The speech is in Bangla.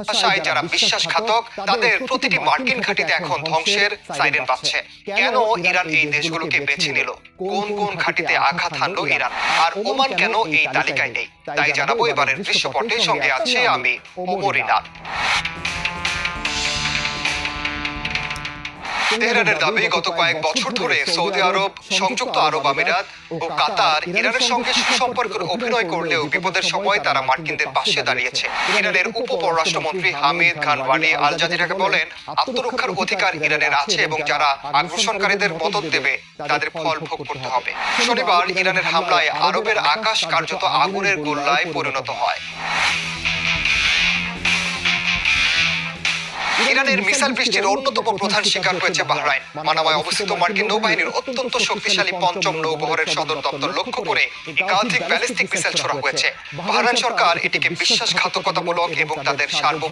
ভাষায় যারা বিশ্বাসঘাতক তাদের প্রতিটি মার্কিন ঘাঁটিতে এখন ধ্বংসের সাইরেন বাজছে। কেন ইরান এই দেশগুলোকে বেছে নিল? কোন কোন ঘাঁটিতে আঘাত হানলো ইরান? আর ওমান কেন এই তালিকায় নেই? তাই জানাবো এবারের দৃশ্যপটে। সঙ্গে আছে আমি ওমর ইনান। তেহরানের দাবি, গত কয়েক বছর ধরে সৌদি আরব, সংযুক্ত আরব আমিরাত ও কাতার ইরানের সঙ্গে সুসম্পর্কের অভিনয় করলেও বিপদের সময় তারা মার্কিনদের পাশে দাঁড়িয়েছে। ইরানের উপ পররাষ্ট্রমন্ত্রী হামিদ খান ওয়ানি আল জাজিরাকে বলেন, আত্মরক্ষার অধিকার ইরানের আছে এবং যারা আগ্রাসনকারীদের মদদ দেবে তাদের ফল ভোগ করতে হবে। শনিবার ইরানের হামলায় আরবের আকাশ কার্যত আগুনের গোল্লায় পরিণত হয়। ইরানের মিসাইল বৃষ্টির অন্যতম প্রধান শিকার হয়েছে বাহরাইন। মানামায় অবস্থিত মার্কিন নৌবাহিনীর অত্যন্ত শক্তিশালী পঞ্চম নৌবহরের সদর দপ্তর লক্ষ্য করে একাধিক ব্যালিস্টিক মিসাইল ছোড়া হয়েছে। বাহরাইন সরকার এটিকে বিশ্বাসঘাতকতামূলক এবং তাদের সার্বভৌম